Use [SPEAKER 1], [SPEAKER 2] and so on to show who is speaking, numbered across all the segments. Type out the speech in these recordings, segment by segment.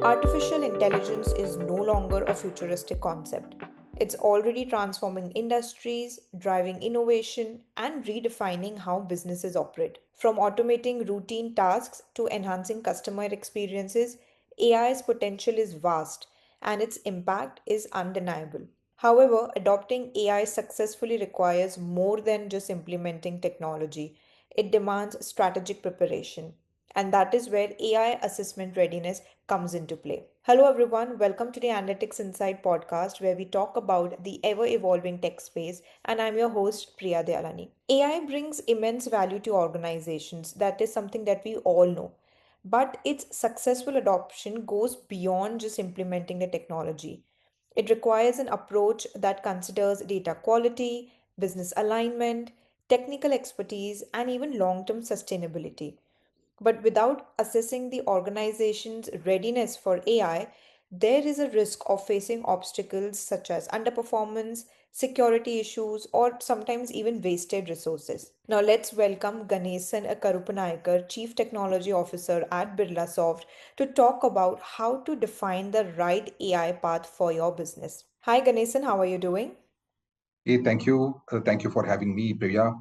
[SPEAKER 1] Artificial intelligence is no longer a futuristic concept. It's already transforming industries, driving innovation, and redefining how businesses operate. From automating routine tasks to enhancing customer experiences, AI's potential is vast and its impact is undeniable. However, adopting AI successfully requires more than just implementing technology. It demands strategic preparation. And that is where AI assessment readiness comes into play. Hello, everyone. Welcome to the Analytics Inside podcast, where we talk about the ever evolving tech space. And I'm your host, Priya Dialani. AI brings immense value to organizations. That is something that we all know. But its successful adoption goes beyond just implementing the technology. It requires an approach that considers data quality, business alignment, technical expertise, and even long term sustainability. But without assessing the organization's readiness for AI, there is a risk of facing obstacles such as underperformance, security issues, or sometimes even wasted resources. Now, let's welcome Ganesan Karuppanaicker, Chief Technology Officer at Birlasoft, to talk about how to define the right AI path for your business. Hi, Ganesan, how are you doing?
[SPEAKER 2] Hey, thank you. Thank you for having me, Priya.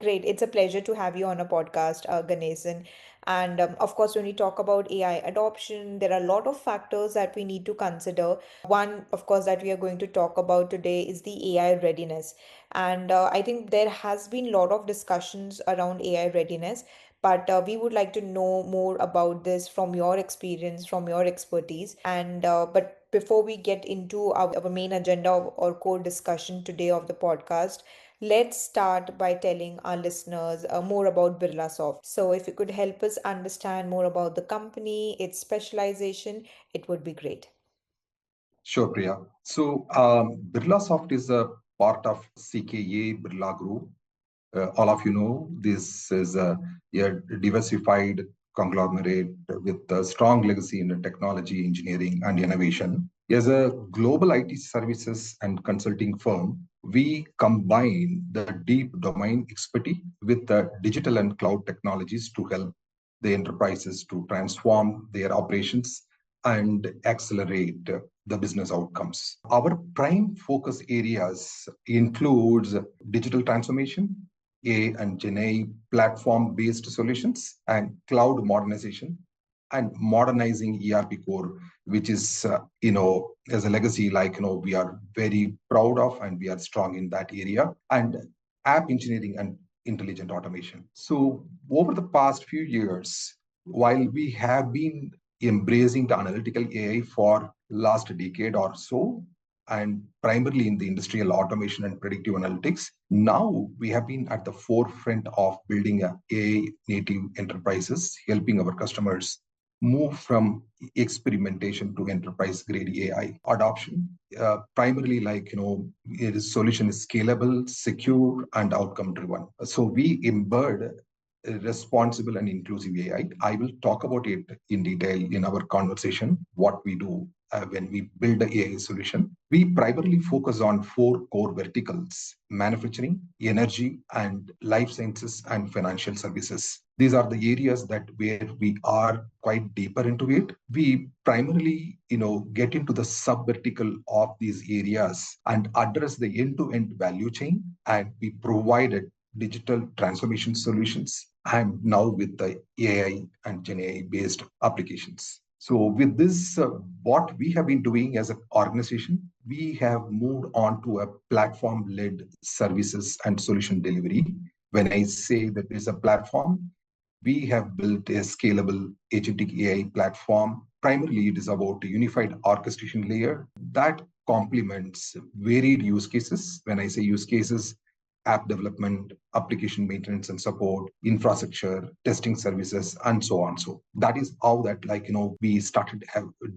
[SPEAKER 1] Great. It's a pleasure to have you on a podcast, Ganesan. And of course, when we talk about AI adoption, there are a lot of factors that we need to consider. One, of course, that we are going to talk about today is the AI readiness. And I think there has been a lot of discussions around AI readiness, but we would like to know more about this from your experience, from your expertise. And but before we get into our main agenda or core discussion today of the podcast, let's start by telling our listeners more about Birlasoft. So, if you could help us understand more about the company, its specialization, it would be great.
[SPEAKER 2] Sure, Priya. So, Birlasoft is a part of CKA Birla Group. All of you know this is a diversified conglomerate with a strong legacy in technology, engineering, and innovation. As a global IT services and consulting firm, we combine the deep domain expertise with the digital and cloud technologies to help the enterprises to transform their operations and accelerate the business outcomes. Our prime focus areas includes digital transformation, AI and GenAI platform-based solutions, and cloud modernization, and modernizing ERP core, which is, as a legacy, we are very proud of and we are strong in that area, and app engineering and intelligent automation. So over the past few years, while we have been embracing the analytical AI for last decade or so, and primarily in the industrial automation and predictive analytics, now we have been at the forefront of building a AI native enterprises, helping our customers move from experimentation to enterprise grade AI adoption. Primarily, solution is scalable, secure, and outcome driven. So we embed responsible and inclusive AI. I will talk about it in detail in our conversation, what we do when we build the AI solution. We primarily focus on four core verticals: manufacturing, energy, and life sciences and financial services. These are the areas that where we are quite deeper into it. We primarily, get into the sub vertical of these areas and address the end-to-end value chain, and we provided digital transformation solutions and now with the AI and GenAI based applications. So with this, what we have been doing as an organization, we have moved on to a platform-led services and solution delivery. When I say that there's a platform, we have built a scalable agentic AI platform. Primarily, it is about a unified orchestration layer that complements varied use cases. When I say use cases, app development, application maintenance and support, infrastructure, testing services, and so on. So that is how that, we started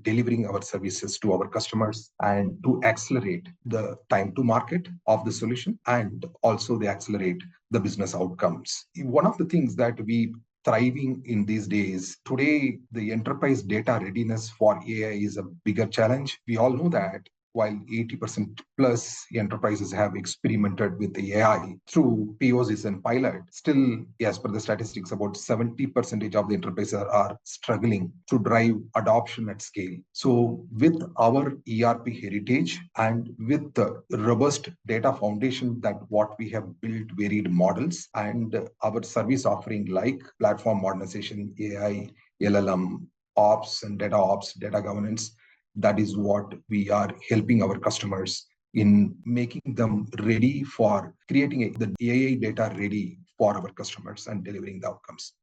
[SPEAKER 2] delivering our services to our customers and to accelerate the time to market of the solution and also they accelerate the business outcomes. One of the things that we thriving in these days, today, the enterprise data readiness for AI is a bigger challenge. We all know that while 80% plus enterprises have experimented with AI through POCs and pilot, still, as per the statistics, about 70% of the enterprises are struggling to drive adoption at scale. So, with our ERP heritage and with the robust data foundation that what we have built varied models and our service offering like platform modernization, AI, LLM, ops and data ops, data governance, that is what we are helping our customers in making them ready for creating the AI data ready for our customers and delivering the outcomes.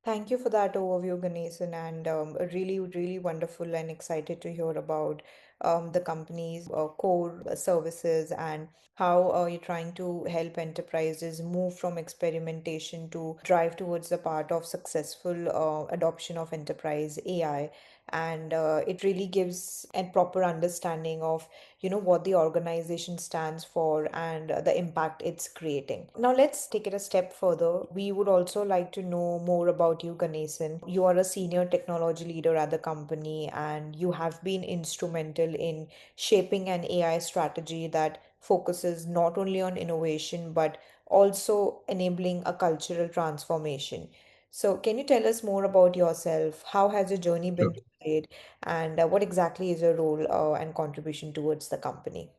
[SPEAKER 1] Thank you for that overview, Ganesan, and really, really wonderful and excited to hear about the company's core services and how you're trying to help enterprises move from experimentation to drive towards the part of successful adoption of enterprise AI. And it really gives a proper understanding of what the organization stands for and the impact it's creating. Now let's take it a step further. We would also like to know more about you, Ganesan. You are a senior technology leader at the company and you have been instrumental in shaping an AI strategy that focuses not only on innovation but also enabling a cultural transformation. So, can you tell us more about yourself? How has your journey been
[SPEAKER 2] Sure.
[SPEAKER 1] to date, and what exactly is your role and contribution towards the company?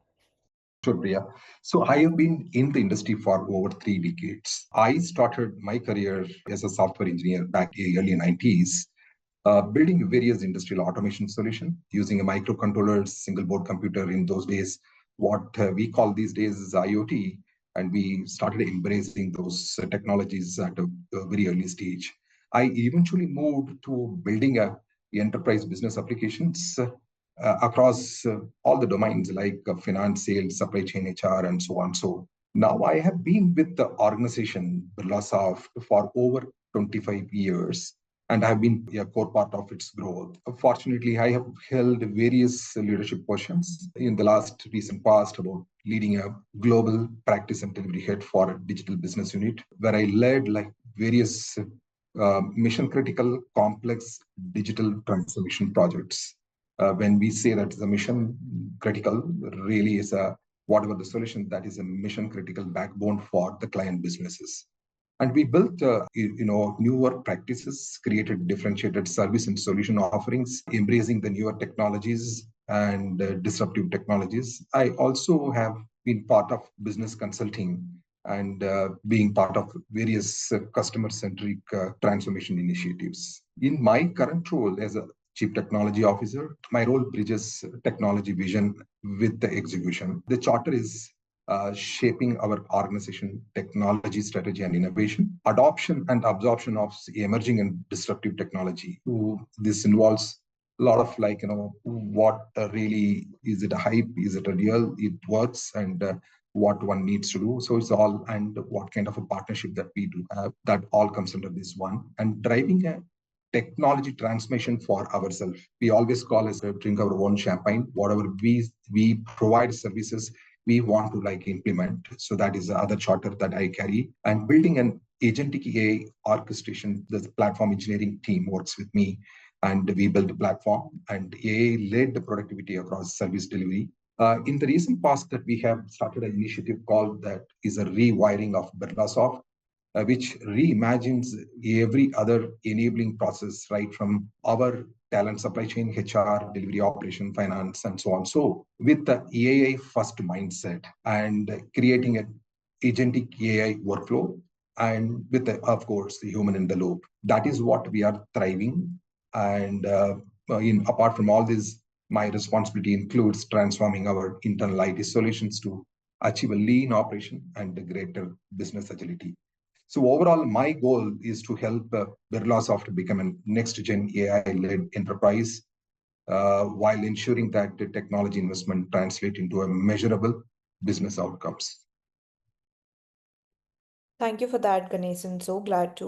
[SPEAKER 2] Sure, Priya. So I have been in the industry for over 3 decades. I started my career as a software engineer back in the early 90s, building various industrial automation solution using a microcontroller, single board computer in those days, what we call these days is IoT. And we started embracing those technologies at a very early stage. I eventually moved to building a enterprise business applications across all the domains like finance, sales, supply chain, HR, and so on. So now I have been with the organization Birlasoft for over 25 years and have been a core part of its growth. Fortunately, I have held various leadership positions in the last recent past about leading a global practice and delivery head for a digital business unit, where I led like various mission critical complex digital transformation projects. When we say that the mission critical really is a whatever the solution that is a mission critical backbone for the client businesses. And we built newer practices, created differentiated service and solution offerings, embracing the newer technologies and disruptive technologies. I also have been part of business consulting and being part of various customer centric transformation initiatives. In my current role as a Chief Technology Officer, my role bridges technology vision with the execution. The charter is shaping our organization technology strategy and innovation, adoption and absorption of emerging and disruptive technology. This involves a lot of what really is it a hype, is it a real, it works, and what one needs to do. So it's all, and what kind of a partnership that we do have, that all comes under this one. And driving a technology transformation for ourselves. We always call us drink our own champagne. Whatever we provide services, we want to like implement. So that is the other charter that I carry. And building an agentic AI orchestration, the platform engineering team works with me, and we build a platform and AI-led productivity across service delivery. In the recent past, that we have started an initiative called that is a rewiring of Birlasoft, which reimagines every other enabling process, right from our talent supply chain, HR, delivery operation, finance, and so on. So with the AI first mindset and creating an agentic AI workflow, and with the, of course, the human in the loop. That is what we are thriving. And apart from all this, my responsibility includes transforming our internal IT solutions to achieve a lean operation and a greater business agility. So overall, my goal is to help Birlasoft become a next-gen AI-led enterprise while ensuring that the technology investment translate into a measurable business outcomes.
[SPEAKER 1] Thank you for that, Ganesan. So glad to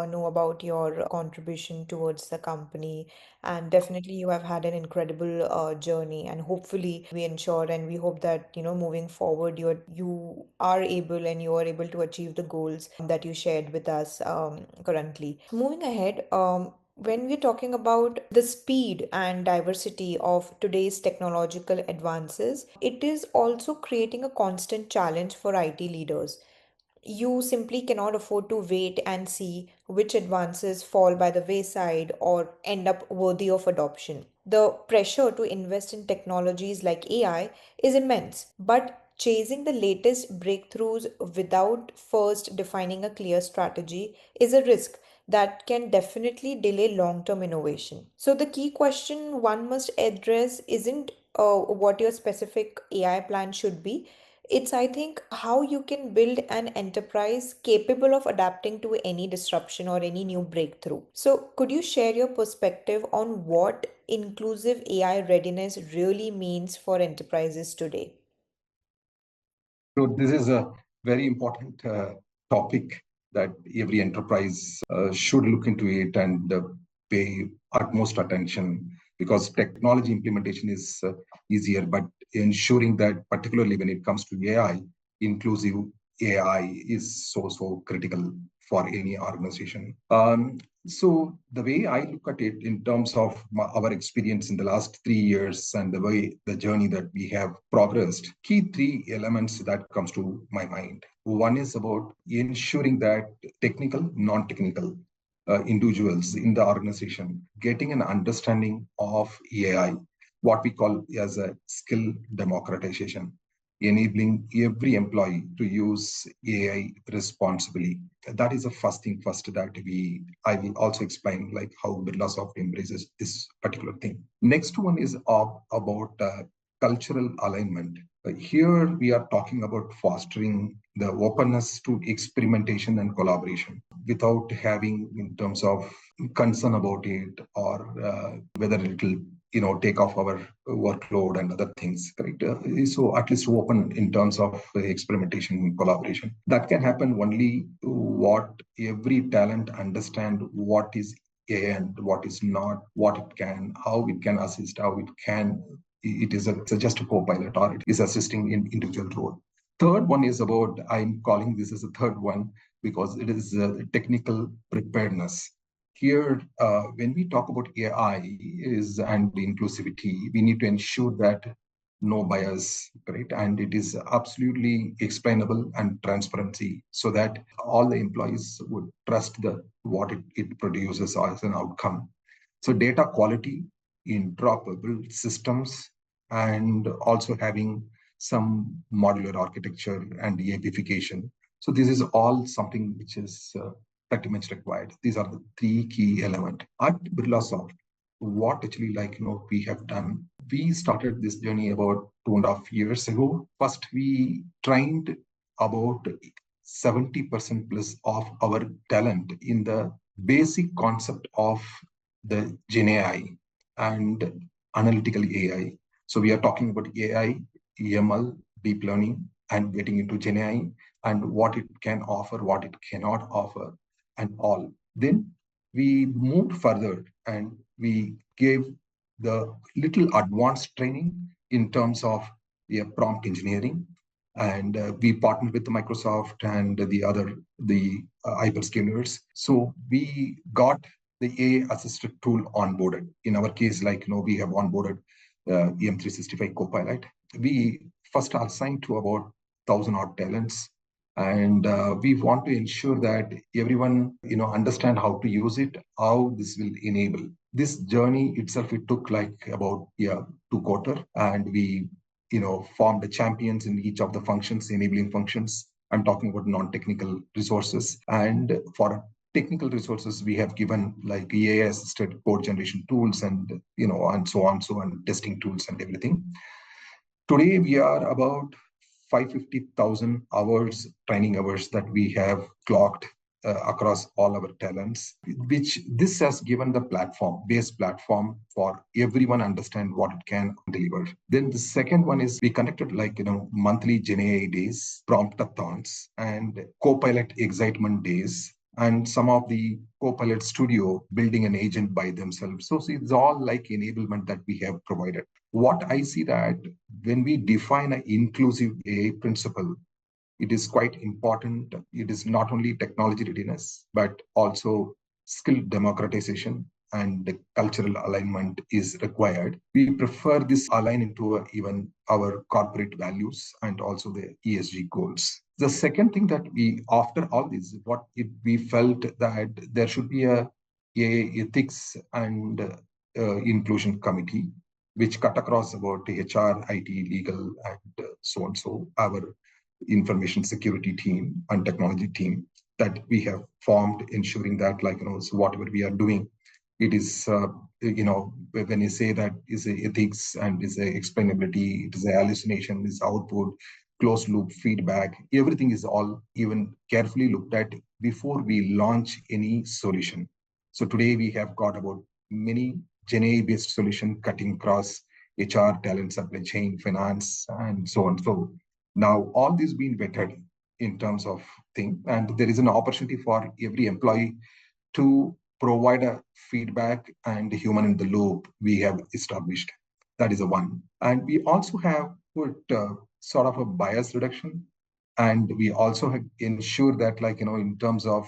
[SPEAKER 1] know about your contribution towards the company. And definitely, you have had an incredible journey. And hopefully, we ensure and we hope that, moving forward, you are able and you are able to achieve the goals that you shared with us currently. Moving ahead, When we're talking about the speed and diversity of today's technological advances, it is also creating a constant challenge for IT leaders. You simply cannot afford to wait and see which advances fall by the wayside or end up worthy of adoption. The pressure to invest in technologies like AI is immense, but chasing the latest breakthroughs without first defining a clear strategy is a risk that can definitely delay long term innovation. So, the key question one must address isn't what your specific AI plan should be. It's, I think, how you can build an enterprise capable of adapting to any disruption or any new breakthrough. So, could you share your perspective on what inclusive AI readiness really means for enterprises today?
[SPEAKER 2] So this is a very important topic that every enterprise should look into it and pay utmost attention, because technology implementation is easier, but ensuring that particularly when it comes to AI, inclusive AI is so critical for any organization. So the way I look at it in terms of our experience in the last 3 years and the way the journey that we have progressed, key three elements that comes to my mind. One is about ensuring that technical, non-technical individuals in the organization getting an understanding of AI, what we call as a skill democratization, enabling every employee to use AI responsibly. That is the first thing first that I will also explain like how Birlasoft embraces this particular thing. Next one is about cultural alignment. Here we are talking about fostering the openness to experimentation and collaboration without having in terms of concern about it or whether it will take off our workload and other things, correct? So at least open in terms of experimentation and collaboration. That can happen only what every talent understand what is and what is not, what it can, how it can assist, how it can, it is just a co-pilot or it is assisting in individual role. Third one is about, I'm calling this as a third one because it is technical preparedness. Here, when we talk about AI is and inclusivity, we need to ensure that no bias, correct? And it is absolutely explainable and transparency so that all the employees would trust the what it produces as an outcome. So data quality, interoperable systems, and also having some modular architecture and APification. So this is all something which is pretty much required. These are the three key elements. At Birlasoft, what actually we have done, we started this journey about 2.5 years ago. First, we trained about 70% plus of our talent in the basic concept of the Gen AI and analytical AI. So we are talking about AI, EML, deep learning, and getting into Gen AI and what it can offer, what it cannot offer, and all. Then we moved further and we gave the little advanced training in terms of prompt engineering, and we partnered with Microsoft and the hyperscalers. So we got the AI assisted tool onboarded. In our case, we have onboarded M365 Copilot. We first assigned to about 1,000 odd talents, and we want to ensure that everyone understand how to use it, how this will enable. This journey itself, it took like about 2 quarter, and we formed the champions in each of the functions, enabling functions. I'm talking about non-technical resources, and for technical resources we have given like AI assisted code generation tools and and so on, so on, testing tools and everything. Today we are about 550,000 hours, training hours that we have clocked across all our talents, which this has given the base platform for everyone understand what it can deliver. Then the second one is we conducted monthly Gen AI days, promptathons, and Copilot excitement days, and some of the Copilot studio building an agent by themselves. So see, it's all like enablement that we have provided. What I see that when we define an inclusive AI principle, it is quite important. It is not only technology readiness, but also skill democratization and the cultural alignment is required. We prefer this align into even our corporate values and also the ESG goals. The second thing that we, after all this, we felt that there should be a ethics and inclusion committee, which cut across about HR, IT, legal, and so on. So our information security team and technology team that we have formed, ensuring that so whatever we are doing, it is when you say that is a ethics and is a explainability, it is a hallucination, is output, closed loop feedback, everything is all even carefully looked at before we launch any solution. So today we have got about many GenAI based solution cutting across HR, talent, supply chain, finance, and so on. So now all this being vetted in terms of thing, and there is an opportunity for every employee to provide a feedback and human in the loop we have established. That is a one. And we also have put sort of a bias reduction. And we also have ensure that, in terms of,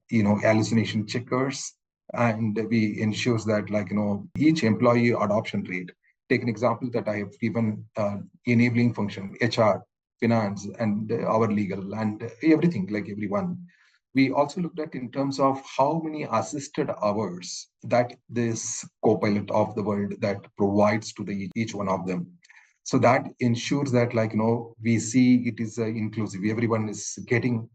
[SPEAKER 2] hallucination checkers, and we ensures that, each employee adoption rate. Take an example that I have given, enabling function, HR, finance, and our legal, and everything, like everyone. We also looked at in terms of how many assisted hours that this copilot of the world that provides to the each one of them. So that ensures that, we see it is inclusive, everyone is getting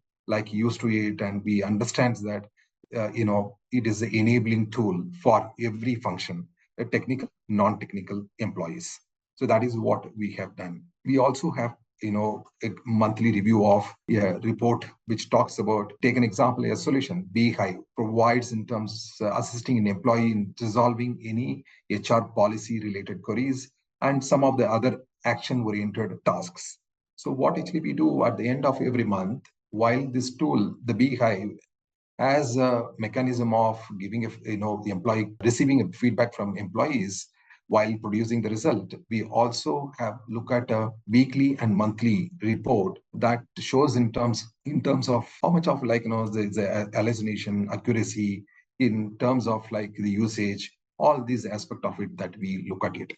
[SPEAKER 2] used to it, and we understands that it is an enabling tool for every function, technical, non-technical employees. So that is what we have done. We also have a monthly review of a report which talks about, take an example, a solution Beehive provides in terms assisting an employee in resolving any HR policy related queries and some of the other action oriented tasks. So what actually we do at the end of every month, while this tool, the Beehive, as a mechanism of giving the employee receiving a feedback from employees while producing the result, we also have look at a weekly and monthly report that shows in terms of how much of the hallucination accuracy, in terms of the usage, all these aspect of it that we look at it.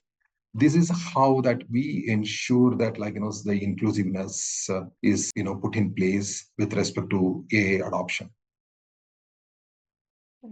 [SPEAKER 2] This is how that we ensure that the inclusiveness is put in place with respect to AI adoption.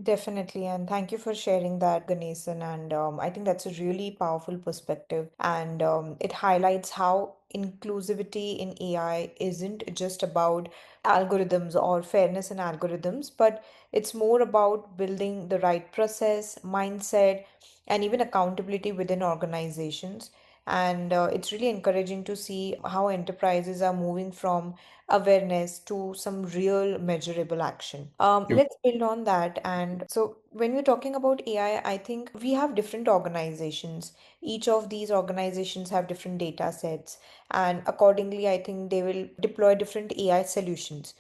[SPEAKER 1] Definitely, and thank you for sharing that, Ganesan. And I think that's a really powerful perspective, and it highlights how inclusivity in AI isn't just about algorithms or fairness in algorithms, but it's more about building the right process, mindset, and even accountability within organizations. And it's really encouraging to see how enterprises are moving from awareness to some real measurable action. Let's build on that. And so, when we're talking about AI, I think we have different organizations. Each of these organizations have different data sets, and accordingly, I think they will deploy different AI solutions.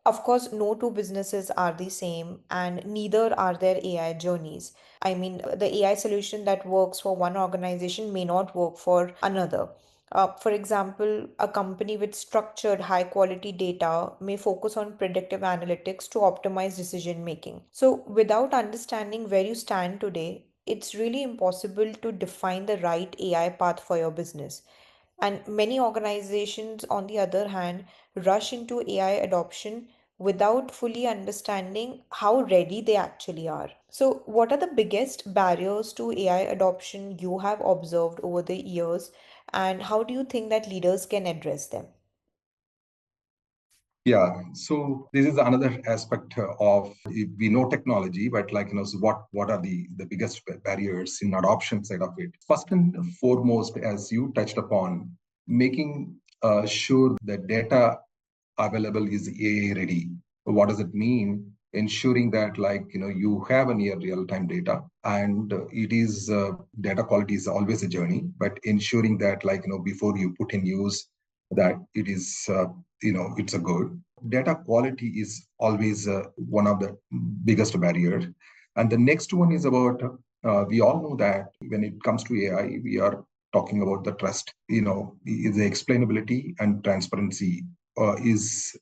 [SPEAKER 1] Of course, no two businesses are the same, and neither are their AI journeys. I mean, the AI solution that works for one organization may not work for another. For example, a company with structured, high quality data may focus on predictive analytics to optimize decision making. So, without understanding where you stand today, it's really impossible to define the right AI path for your business. And many organizations, on the other hand, rush into AI adoption without fully understanding how ready they actually are. So, what are the biggest barriers to AI adoption you have observed over the years, and how do you think that leaders can address them?
[SPEAKER 2] Yeah, so this is another aspect of, we know technology, but so what are the biggest barriers in adoption side of it? First and foremost, as you touched upon, making sure the data available is AI ready. What does it mean? Ensuring that you have a near real time data, and it is data quality is always a journey, but ensuring that before you put in use that it is it's a good data quality is always one of the biggest barriers. And the next one is about, we all know that when it comes to AI, we are talking about the trust, the explainability and transparency is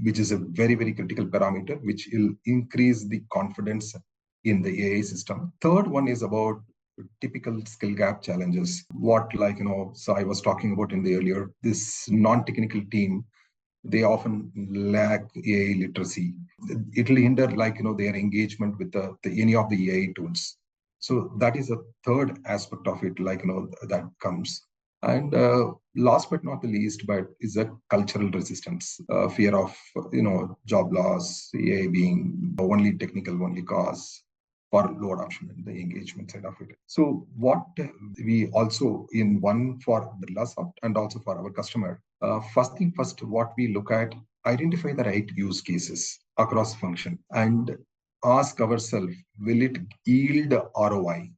[SPEAKER 2] which is a very, very critical parameter, which will increase the confidence in the AI system. Third one is about typical skill gap challenges. What, like, so I was talking about in the earlier, this non-technical team, they often lack AI literacy. It will hinder, like, their engagement with any of the AI tools. So that is a third aspect of it, like, that comes. And last but not the least, but is a cultural resistance, fear of, job loss, AI being only technical, only cause for low adoption and the engagement side of it. So what we also in one for Birlasoft and also for our customer, first thing first, what we look at, identify the right use cases across function and ask ourselves, will it yield ROI?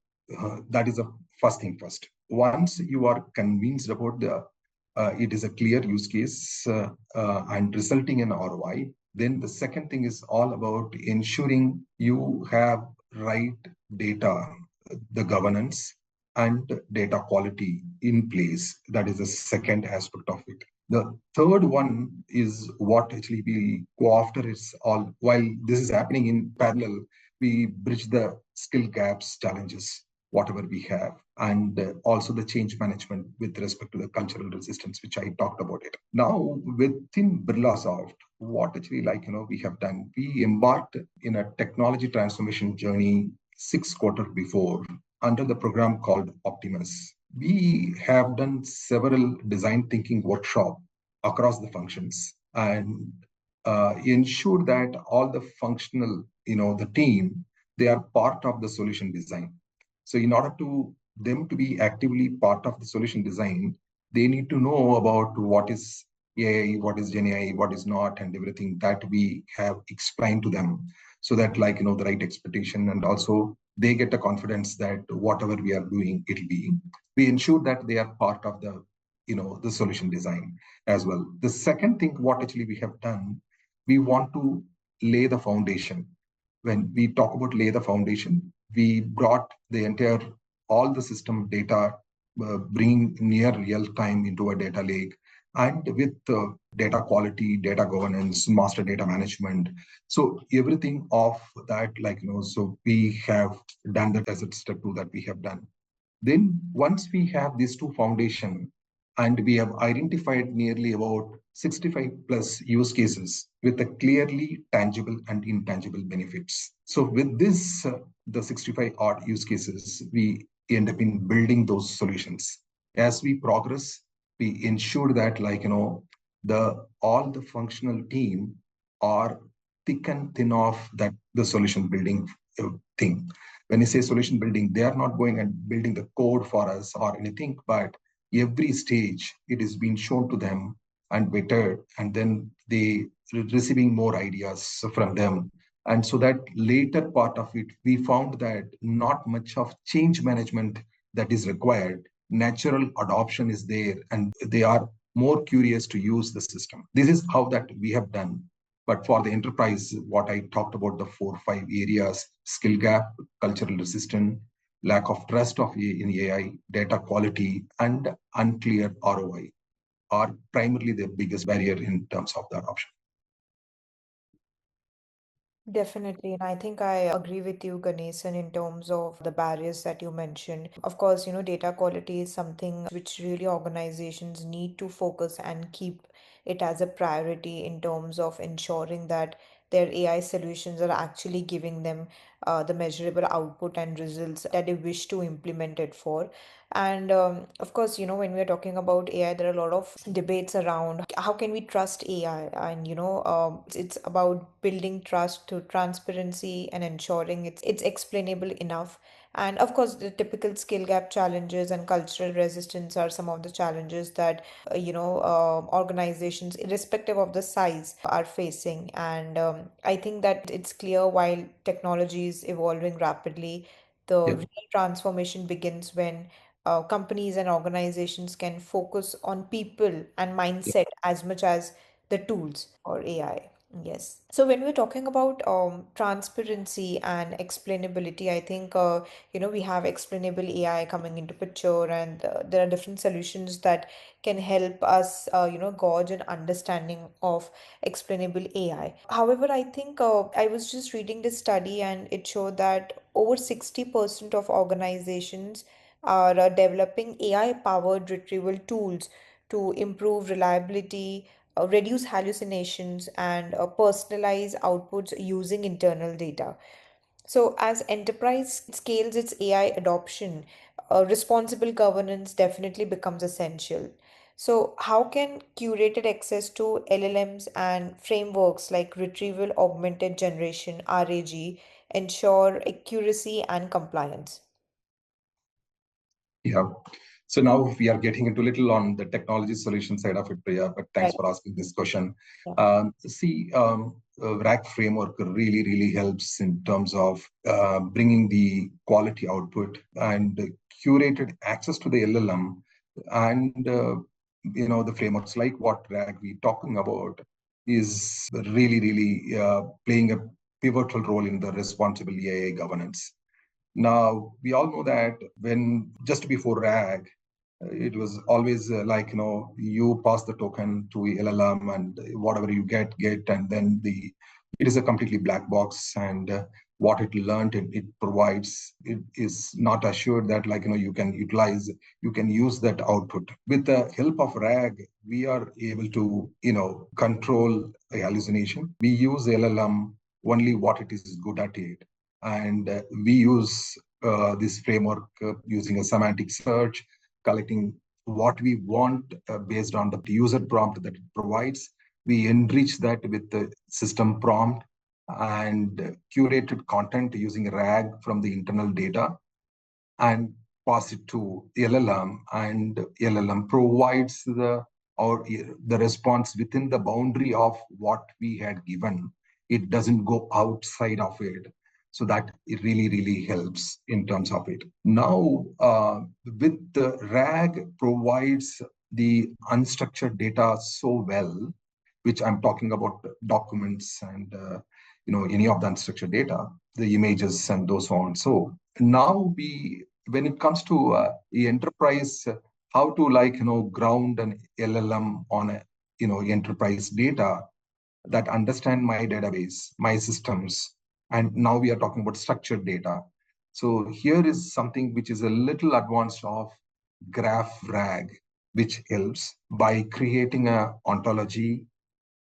[SPEAKER 2] That is the first thing first. Once you are convinced about it is a clear use case and resulting in ROI, then the second thing is all about ensuring you have right data, the governance and data quality in place. That is the second aspect of it. The third one is what actually we go after is all, while this is happening in parallel, we bridge the skill gaps challenges, whatever we have, and also the change management with respect to the cultural resistance, which I talked about it. Now, within Birlasoft, what actually, like, we have done, we embarked in a technology transformation journey 6 quarters before under the program called Optimus. We have done several design thinking workshops across the functions and ensure that all the functional, the team, they are part of the solution design. So in order to them to be actively part of the solution design, they need to know about what is AI, what is Gen AI, what is not, and everything that we have explained to them, so that, like, the right expectation, and also they get the confidence that whatever we are doing, it'll be. We ensure that they are part of the solution design as well. The second thing, what actually we have done, we want to lay the foundation. When we talk about lay the foundation, we brought the entire all the system data, bringing near real time into a data lake, and with data quality, data governance, master data management. So everything of that, like, so we have done that as a step two that we have done. Then once we have these two foundation, and we have identified nearly about 65 plus use cases with a clearly tangible and intangible benefits. So with this, the 65 odd use cases, we end up in building those solutions. As we progress, we ensure that, like, the all the functional team are thick and thin of that the solution building thing. When you say solution building, they are not going and building the code for us or anything, but every stage it is being shown to them and vetted, and then they receiving more ideas from them. And so that later part of it, we found that not much of change management that is required. Natural adoption is there, and they are more curious to use the system. This is how that we have done. But for the enterprise, what I talked about, the 4 or 5 areas: skill gap, cultural resistance, lack of trust in AI, data quality, and unclear ROI are primarily the biggest barrier in terms of the adoption.
[SPEAKER 1] Definitely. And I think I agree with you, Ganesan, in terms of the barriers that you mentioned. Of course, data quality is something which really organizations need to focus and keep it as a priority in terms of ensuring that their AI solutions are actually giving them the measurable output and results that they wish to implement it for. And of course, when we're talking about AI, there are a lot of debates around how can we trust AI, and it's about building trust through transparency and ensuring it's explainable enough. And of course, the typical skill gap challenges and cultural resistance are some of the challenges that organizations, irrespective of the size, are facing. And I think that it's clear while technology is evolving rapidly, the
[SPEAKER 2] Yeah,
[SPEAKER 1] real transformation begins when companies and organizations can focus on people and
[SPEAKER 2] yeah.
[SPEAKER 1] mindset as much as the tools or AI. Yes. So when we're talking about transparency and explainability, I think we have explainable AI coming into picture, and there are different solutions that can help us gauge an understanding of explainable AI. However, I think I was just reading this study, and it showed that over 60% of organizations are developing AI-powered retrieval tools to improve reliability, reduce hallucinations, and personalize outputs using internal data. So, as enterprise scales its AI adoption, responsible governance definitely becomes essential. So, how can curated access to LLMs and frameworks like retrieval augmented generation RAG ensure accuracy and compliance?
[SPEAKER 2] Yeah. So now we are getting into little on the technology solution side of it, Priya, but thanks
[SPEAKER 1] Right.
[SPEAKER 2] for asking this question.
[SPEAKER 1] Yeah.
[SPEAKER 2] RAG framework really helps in terms of bringing the quality output and curated access to the LLM, and the frameworks like what RAG we talking about is really playing a pivotal role in the responsible AI governance. Now, we all know that when just before RAG, it was always like, you pass the token to LLM and whatever you get, and then it is a completely black box, and what it learned it provides, it is not assured that you can use that output. With the help of RAG, we are able to, control a hallucination. We use LLM only what it is good at it, and we use this framework using a semantic search, collecting what we want based on the user prompt that it provides. We enrich that with the system prompt and curated content using RAG from the internal data, and pass it to LLM, and LLM provides the response within the boundary of what we had given. It doesn't go outside of it. So that it really helps in terms of it. Now, with the RAG provides the unstructured data so well, which I'm talking about documents and any of the unstructured data, the images and those on. So now when it comes to the enterprise, how to ground an LLM on a enterprise data that understand my database, my systems, and now we are talking about structured data. So here is something which is a little advanced of graph RAG, which helps by creating a ontology,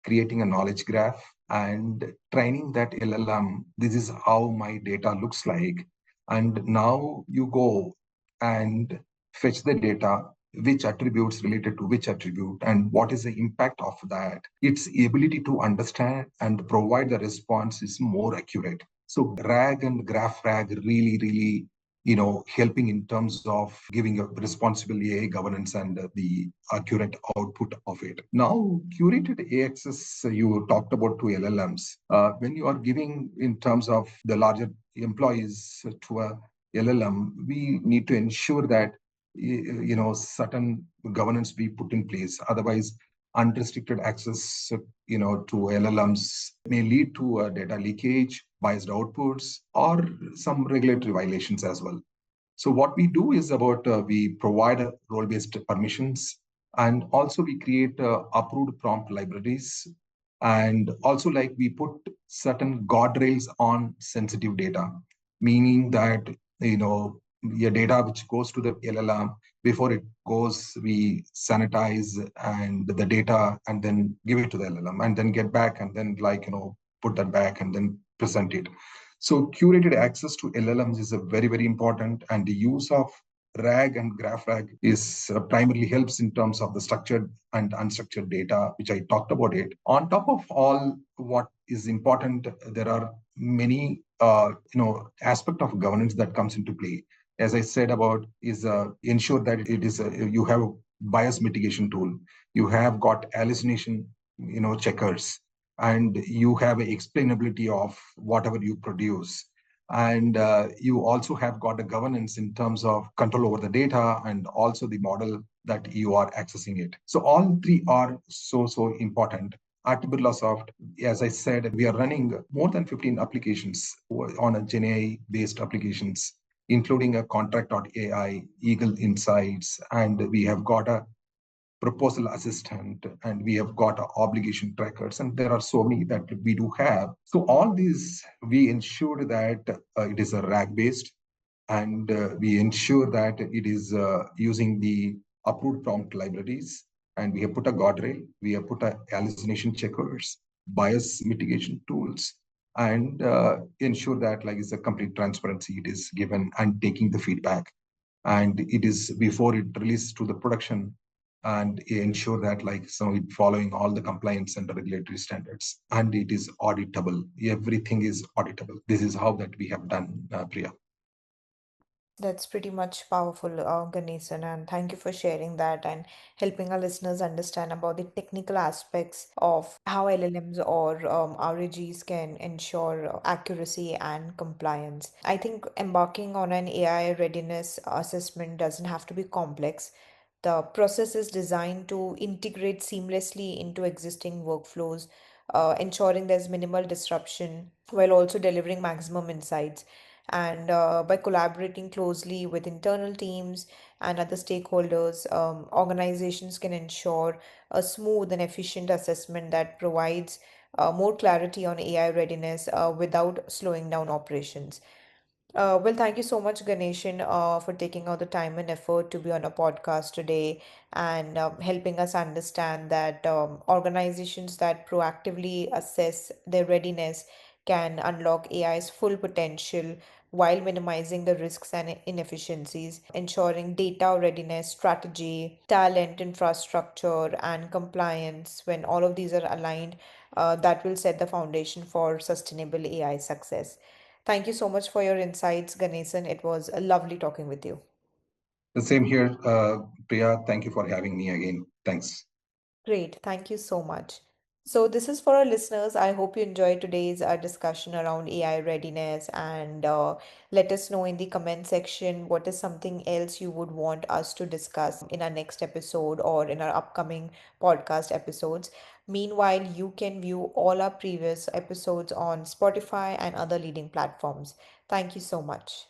[SPEAKER 2] creating a knowledge graph, and training that LLM. This is how my data looks like. And now you go and fetch the data, which attributes related to which attribute, and what is the impact of that. Its ability to understand and provide the response is more accurate. So RAG and graph RAG really helping in terms of giving a responsible AI governance and the accurate output of it. Now, curated AI access, you talked about to LLMs. When you are giving in terms of the larger employees to a LLM, we need to ensure that certain governance be put in place. Otherwise, unrestricted access to LLMs may lead to data leakage, biased outputs, or some regulatory violations as well. So what we do is we provide role-based permissions, and also we create approved prompt libraries, and also we put certain guardrails on sensitive data, meaning that your data which goes to the LLM, before it goes, we sanitize and the data, and then give it to the LLM, and then get back, and then put that back, and then present it. So curated access to LLMs is a very important, and the use of RAG and graph RAG is primarily helps in terms of the structured and unstructured data, which I talked about it. On top of all what is important, there are many aspect of governance that comes into play. As I said about is ensure that it is you have a bias mitigation tool, you have got hallucination checkers, and you have an explainability of whatever you produce, and you also have got a governance in terms of control over the data and also the model that you are accessing it. So all three are so important. At Birlasoft, as I said, we are running more than 15 applications on a GenAI based applications, including a contract.ai, Eagle Insights, and we have got a proposal assistant, and we have got obligation trackers, and there are so many that we do have. So all these, we ensure that it is a RAG based, and we ensure that it is using the approved prompt libraries, and we have put a guardrail, we have put a hallucination checkers, bias mitigation tools, and ensure that like is a complete transparency it is given and taking the feedback, and it is before it releases to the production, and ensure that like so it following all the compliance and the regulatory standards, and it is auditable, everything is auditable. This is how that we have done, Priya.
[SPEAKER 1] That's pretty much powerful, Ganesan, and thank you for sharing that and helping our listeners understand about the technical aspects of how LLMs or RAGs can ensure accuracy and compliance. I think embarking on an AI readiness assessment doesn't have to be complex. The process is designed to integrate seamlessly into existing workflows, ensuring there's minimal disruption while also delivering maximum insights. And by collaborating closely with internal teams and other stakeholders, organizations can ensure a smooth and efficient assessment that provides more clarity on AI readiness without slowing down operations. Well, thank you so much, Ganeshan, for taking out the time and effort to be on a podcast today and helping us understand that organizations that proactively assess their readiness can unlock AI's full potential while minimizing the risks and inefficiencies, ensuring data readiness strategy, talent, infrastructure, and compliance. When all of these are aligned, that will set the foundation for sustainable AI success. Thank you so much for your insights, Ganesan. It was lovely talking with you.
[SPEAKER 2] The same here, Priya. Thank you for having me again. Thanks.
[SPEAKER 1] Great. Thank you so much. So, this is for our listeners. I hope you enjoyed today's discussion around AI readiness and let us know in the comment section what is something else you would want us to discuss in our next episode or in our upcoming podcast episodes. Meanwhile, you can view all our previous episodes on Spotify and other leading platforms. Thank you so much.